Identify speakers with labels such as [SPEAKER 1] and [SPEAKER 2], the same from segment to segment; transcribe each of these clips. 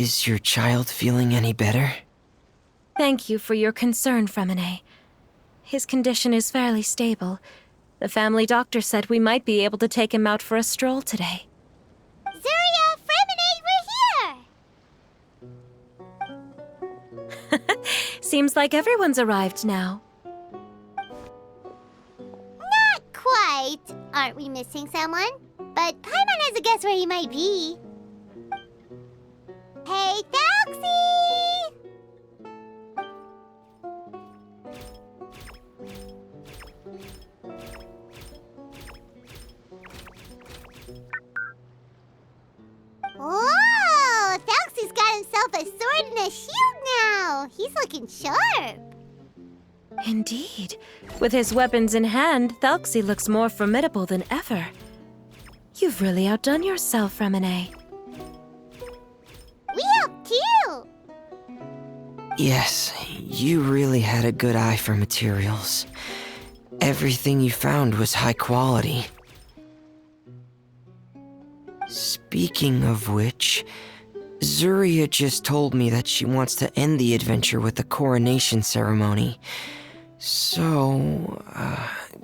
[SPEAKER 1] Is your child feeling any better?
[SPEAKER 2] Thank you for your concern, Fremine. His condition is fairly stable. The family doctor said we might be able to take him out for a stroll today.
[SPEAKER 3] Zuria, Fremine, we're here!
[SPEAKER 2] Seems like everyone's arrived now.
[SPEAKER 3] Not quite. Aren't we missing someone? But Paimon has a guess where he might be. Hey, Thalxie! Whoa! Thalxie's got himself a sword and a shield now! He's looking sharp!
[SPEAKER 2] Indeed. With his weapons in hand, Thalxie looks more formidable than ever. You've really outdone yourself, Fremine.
[SPEAKER 3] We helped too!
[SPEAKER 1] Yes, you really had a good eye for materials. Everything you found was high quality. Speaking of which, Zuria just told me that she wants to end the adventure with a coronation ceremony. So,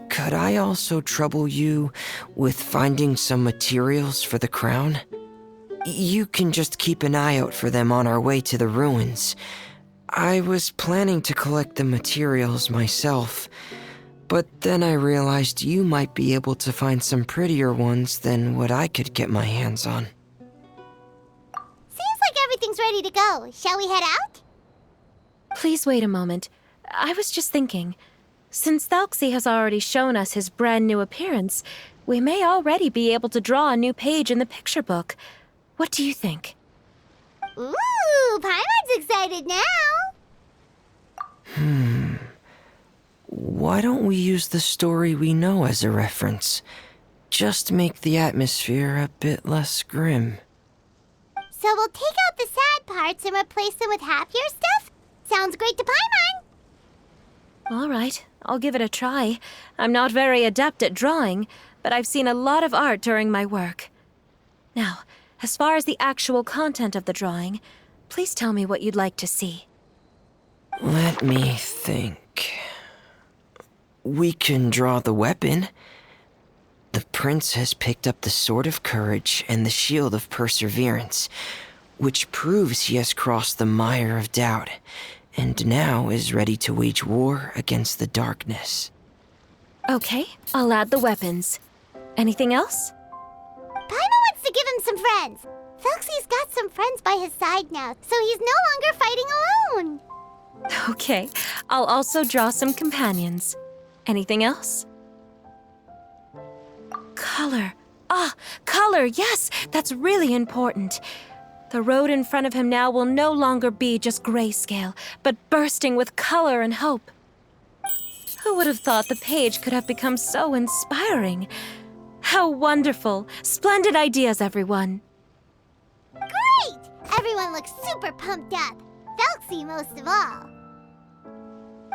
[SPEAKER 1] could I also trouble you with finding some materials for the crown? You can just keep an eye out for them on our way to the ruins. I was planning to collect the materials myself, but then I realized you might be able to find some prettier ones than what I could get my hands on.
[SPEAKER 3] Seems like everything's ready to go. Shall we head out?
[SPEAKER 2] Please wait a moment. I was just thinking. Since Thalxie has already shown us his brand new appearance, we may already be able to draw a new page in the picture book. What do you think?
[SPEAKER 3] Ooh, Paimon's excited now!
[SPEAKER 1] Why don't we use the story we know as a reference? Just make the atmosphere a bit less grim.
[SPEAKER 3] So we'll take out the sad parts and replace them with happier stuff? Sounds great to Paimon!
[SPEAKER 2] All right, I'll give it a try. I'm not very adept at drawing, but I've seen a lot of art during my work. Now, as far as the actual content of the drawing, please tell me what you'd like to see.
[SPEAKER 1] Let me think. We can draw the weapon. The prince has picked up the Sword of Courage and the Shield of Perseverance, which proves he has crossed the mire of doubt, and now is ready to wage war against the darkness.
[SPEAKER 2] Okay, I'll add the weapons. Anything else?
[SPEAKER 3] Paimon wants to give him some friends. Thalxie's got some friends by his side now, so he's no longer fighting alone.
[SPEAKER 2] Okay, I'll also draw some companions. Anything else? Color. Ah, color, yes! That's really important. The road in front of him now will no longer be just grayscale, but bursting with color and hope. Who would have thought the page could have become so inspiring? How wonderful! Splendid ideas, everyone!
[SPEAKER 3] Great! Everyone looks super pumped up. Thalxie most of all.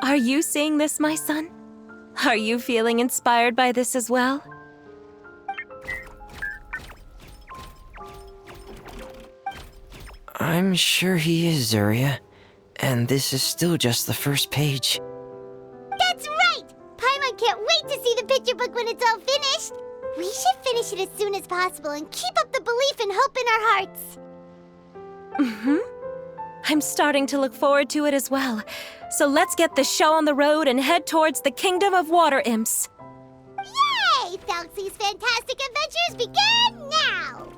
[SPEAKER 2] Are you seeing this, my son? Are you feeling inspired by this as well?
[SPEAKER 1] I'm sure he is, Zuria. And this is still just the first page.
[SPEAKER 3] That's right! Paimon can't wait to see the picture book when it's all finished. We should finish it as soon as possible and keep up the belief and hope in our hearts.
[SPEAKER 2] I'm starting to look forward to it as well. So let's get the show on the road and head towards the Kingdom of Water Imps.
[SPEAKER 3] Yay! Thalxie's fantastic adventures begin now!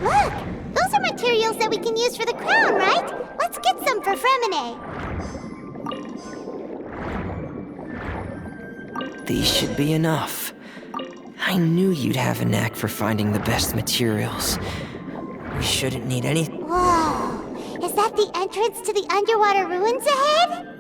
[SPEAKER 3] Look! Those are materials that we can use for the crown, right? Let's get some for Fremine.
[SPEAKER 1] These should be enough. I knew you'd have a knack for finding the best materials. We shouldn't need any...
[SPEAKER 3] Whoa! Is that the entrance to the underwater ruins ahead?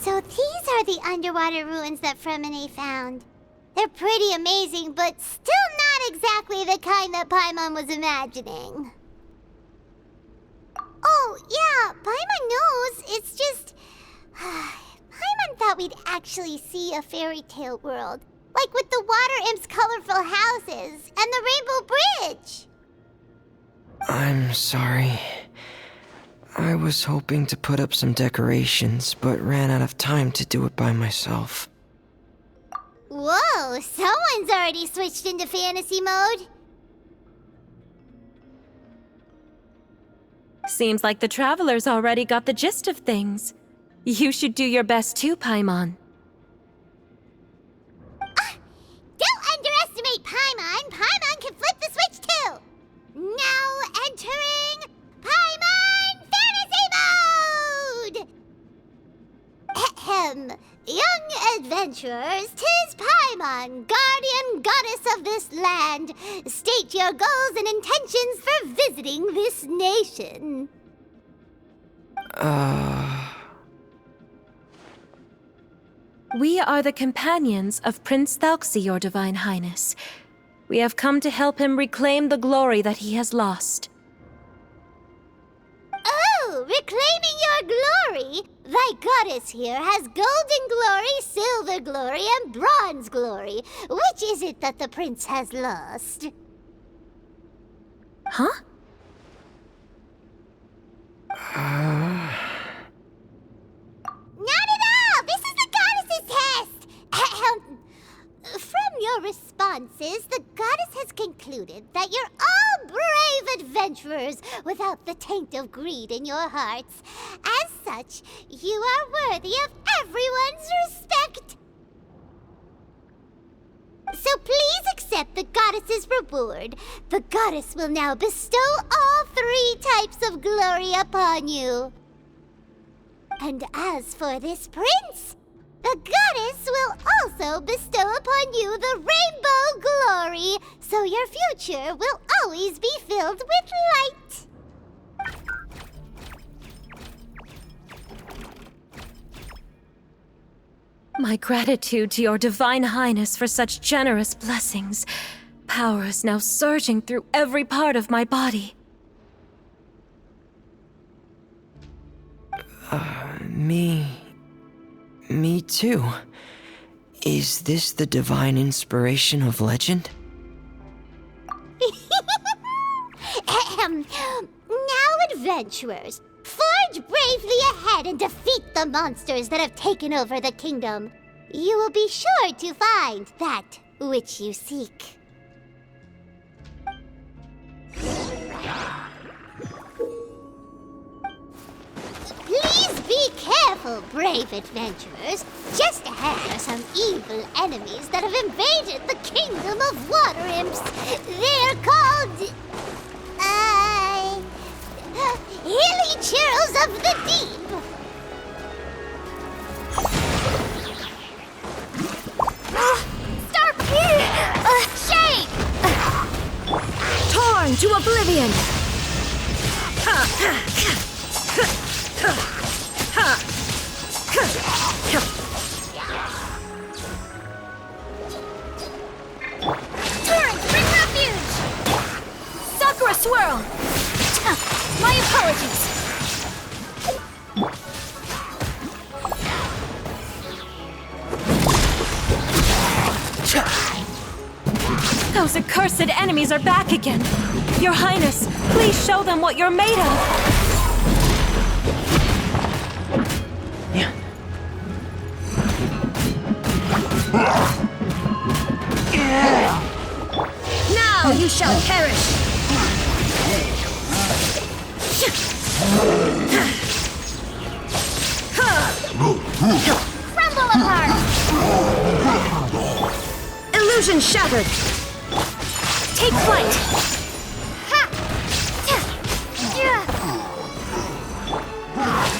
[SPEAKER 3] So these are the underwater ruins that Fremine found. They're pretty amazing, but still not exactly the kind that Paimon was imagining. Oh, yeah, Paimon knows. It's just... Paimon thought we'd actually see a fairy tale world. Like with the water imp's colorful houses and the Rainbow Bridge.
[SPEAKER 1] I'm sorry. I was hoping to put up some decorations, but ran out of time to do it by myself.
[SPEAKER 3] Whoa, someone's already switched into fantasy mode.
[SPEAKER 2] Seems like the travelers already got the gist of things. You should do your best too, Paimon.
[SPEAKER 3] Don't underestimate Paimon. Paimon can flip the switch too. Now entering Paimon Fantasy Mode! Ahem. Young adventurers, 'tis Paimon, guardian goddess of this land. State your goals and intentions for visiting this nation.
[SPEAKER 2] We are the companions of Prince Thalxi, your Divine Highness. We have come to help him reclaim the glory that he has lost.
[SPEAKER 3] Oh, reclaiming your glory? Thy goddess here has golden glory, silver glory, and bronze glory. Which is it that the prince has lost?
[SPEAKER 2] Huh?
[SPEAKER 3] Not at all! This is the goddess's test! Ahem. From your responses, the goddess has concluded that you're all brave adventurers without the taint of greed in your hearts. As such, you are worthy of everyone's respect. So please accept the goddess's reward. The goddess will now bestow all 3 types of glory upon you. And as for this prince, the goddess will also bestow upon you the rainbow glory, so your future will always be filled with light.
[SPEAKER 2] My gratitude to your Divine Highness for such generous blessings. Power is now surging through every part of my body.
[SPEAKER 1] Me too. Is this the divine inspiration of legend?
[SPEAKER 3] Ahem. Now, adventurers, forge bravely ahead and defeat the monsters that have taken over the kingdom. You will be sure to find that which you seek. Please be careful, brave adventurers. Just ahead are some evil enemies that have invaded the kingdom of water imps. They're called... Hilly Churls of the Deep. Starpede! Shade!
[SPEAKER 2] Torn to oblivion!
[SPEAKER 3] Torrent, bring refuge!
[SPEAKER 2] Sakura Swirl!
[SPEAKER 3] My apologies.
[SPEAKER 2] Those accursed enemies are back again. Your Highness, please show them what you're made of.
[SPEAKER 1] Yeah.
[SPEAKER 2] shall perish!
[SPEAKER 3] Crumble apart!
[SPEAKER 2] Illusion shattered! Take flight!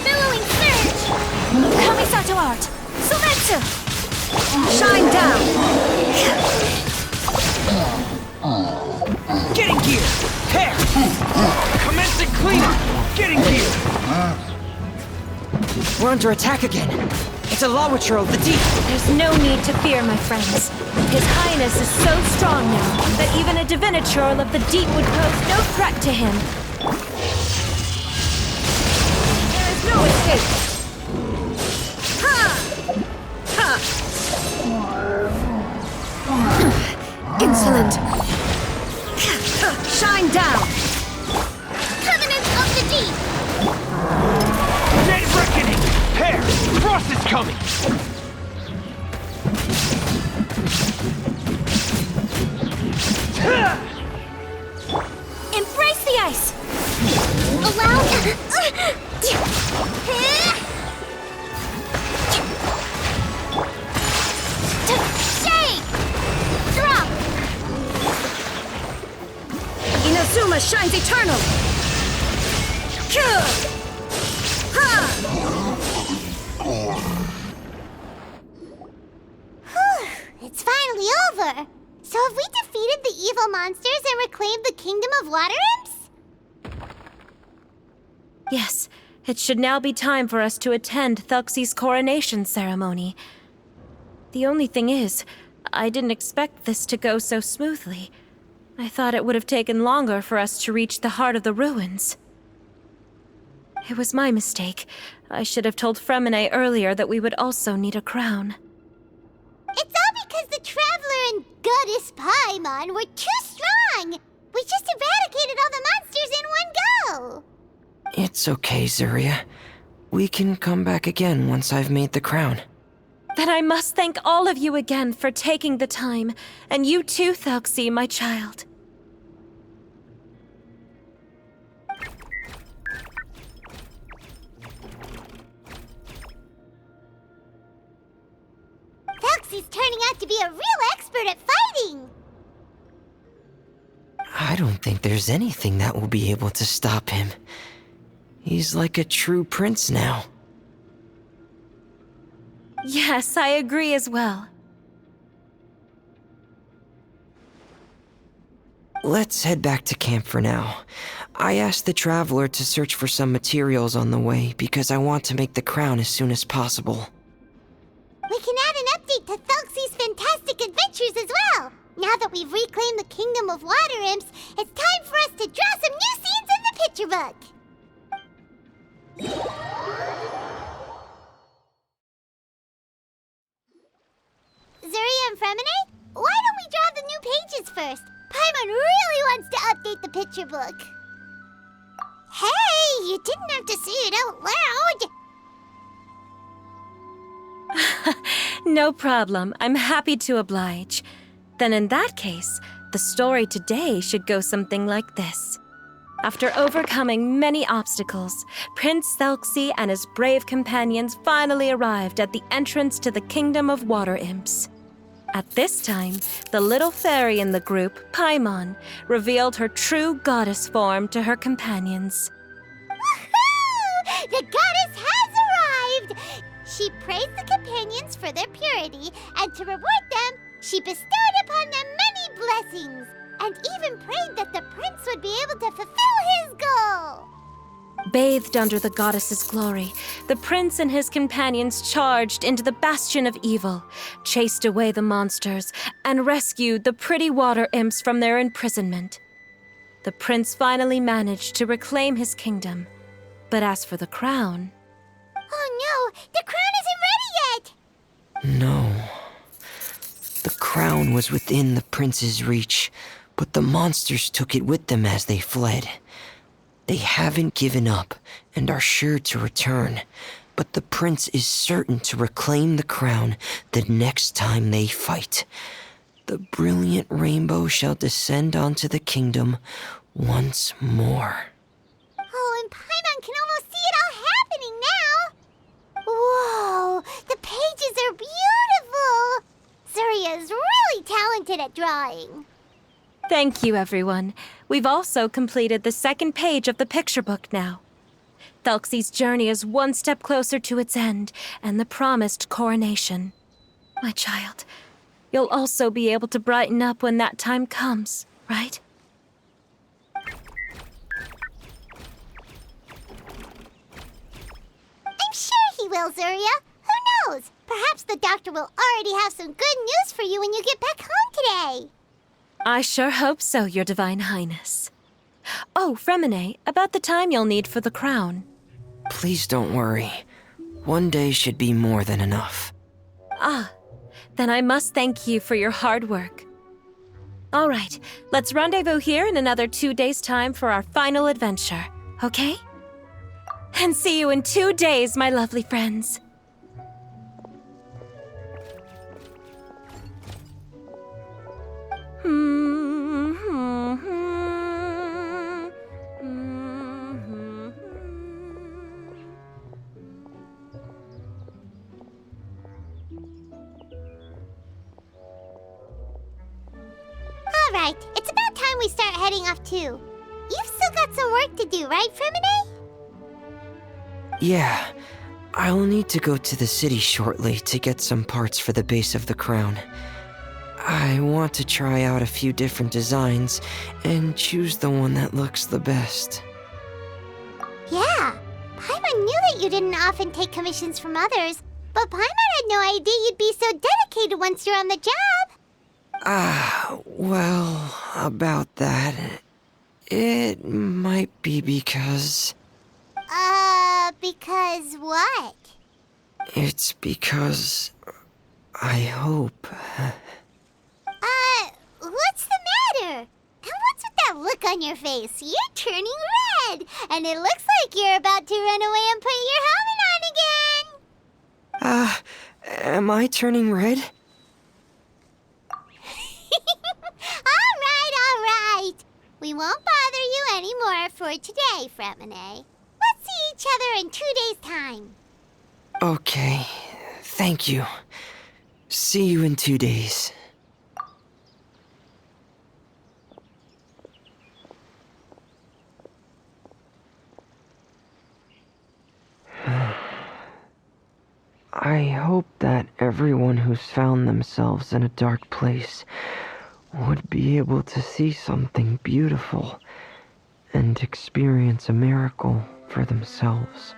[SPEAKER 3] Billowing surge!
[SPEAKER 2] Kamisato art! Sumetsu! Shine down!
[SPEAKER 4] Getting gear! Pair! Commencing cleanup! Getting gear!
[SPEAKER 1] We're under attack again. It's a Lawitcher of the deep.
[SPEAKER 2] There's no need to fear, my friends. His Highness is so strong now that even a Diviniturl of the deep would pose no threat to him. There is no escape! Insolent! Shine down!
[SPEAKER 3] Covenant of the deep!
[SPEAKER 4] Dead reckoning! Pair! Frost is coming!
[SPEAKER 2] Embrace the ice!
[SPEAKER 3] Allow... Shake! Drop!
[SPEAKER 2] Inazuma shines eternal!
[SPEAKER 3] It's finally over! So have we defeated the evil monsters and reclaimed the Kingdom of Water Imps?
[SPEAKER 2] Yes, it should now be time for us to attend Thelxie's coronation ceremony. The only thing is, I didn't expect this to go so smoothly. I thought it would have taken longer for us to reach the heart of the ruins. It was my mistake. I should have told Fremine earlier that we would also need a crown.
[SPEAKER 3] It's all because the Traveler and Goddess Paimon were too strong! We just eradicated all the monsters in one go!
[SPEAKER 1] It's okay, Zuria. We can come back again once I've made the crown.
[SPEAKER 2] Then I must thank all of you again for taking the time, and you too, Thelxie, my child.
[SPEAKER 3] Thelxie's turning out to be a real expert at fighting!
[SPEAKER 1] I don't think there's anything that will be able to stop him. He's like a true prince now.
[SPEAKER 2] Yes, I agree as well.
[SPEAKER 1] Let's head back to camp for now. I asked the Traveler to search for some materials on the way because I want to make the crown as soon as possible.
[SPEAKER 3] We can add an update to Thelxie's fantastic adventures as well! Now that we've reclaimed the Kingdom of Water Imps, it's time for us to draw some new scenes in the picture book! Zuria and Fremine, why don't we draw the new pages first? Paimon really wants to update the picture book. Hey, you didn't have to say it out loud!
[SPEAKER 2] No problem. I'm happy to oblige. Then in that case, the story today should go something like this. After overcoming many obstacles, Prince Thelxie and his brave companions finally arrived at the entrance to the Kingdom of Water Imps. At this time, the little fairy in the group, Paimon, revealed her true goddess form to her companions.
[SPEAKER 3] Woohoo! The goddess has arrived! She praised the companions for their purity, and to reward them, she bestowed upon them many blessings, and even prayed that the prince would be able to fulfill his goal.
[SPEAKER 2] Bathed under the goddess's glory, the prince and his companions charged into the bastion of evil, chased away the monsters, and rescued the pretty water imps from their imprisonment. The prince finally managed to reclaim his kingdom. But as for the crown...
[SPEAKER 3] Oh no, the crown isn't ready yet!
[SPEAKER 1] No. The crown was within the prince's reach, but the monsters took it with them as they fled. They haven't given up and are sure to return, but the prince is certain to reclaim the crown the next time they fight. the brilliant rainbow shall descend onto the kingdom once more.
[SPEAKER 3] Oh, and Paimon can almost see it all happening now! Whoa! The pages are beautiful! Surya is really talented at drawing.
[SPEAKER 2] Thank you, everyone. We've also completed the second page of the picture book now. Thelxie's journey is one step closer to its end and the promised coronation. My child, you'll also be able to brighten up when that time comes, right?
[SPEAKER 3] I'm sure he will, Surya. Who knows? Perhaps the doctor will already have some good news for you when you get back home today.
[SPEAKER 2] I sure hope so, Your Divine Highness. Oh, Fremine, about the time you'll need for the crown.
[SPEAKER 1] Please don't worry. One day should be more than enough.
[SPEAKER 2] Ah, then I must thank you for your hard work. All right, let's rendezvous here in another 2 days' time for our final adventure, okay? And see you in 2 days, my lovely friends.
[SPEAKER 3] All right, it's about time we start heading off too. You've still got some work to do, right, Fremine?
[SPEAKER 1] Yeah, I'll need to go to the city shortly to get some parts for the base of the crown. I want to try out a few different designs and choose the one that looks the best.
[SPEAKER 3] Yeah, Paimon knew that you didn't often take commissions from others, but Paimon had no idea you'd be so dedicated once you're on the job.
[SPEAKER 1] Well, about that, it might be because...
[SPEAKER 3] Because what?
[SPEAKER 1] It's because I hope...
[SPEAKER 3] What's the matter? And what's with that look on your face? You're turning red, and it looks like you're about to run away and put your helmet on again.
[SPEAKER 1] Am I turning red?
[SPEAKER 3] All right. We won't bother you anymore for today, Fremine. Let's see each other in 2 days' time.
[SPEAKER 1] Okay, thank you. See you in 2 days. I hope that everyone who's found themselves in a dark place would be able to see something beautiful and experience a miracle for themselves.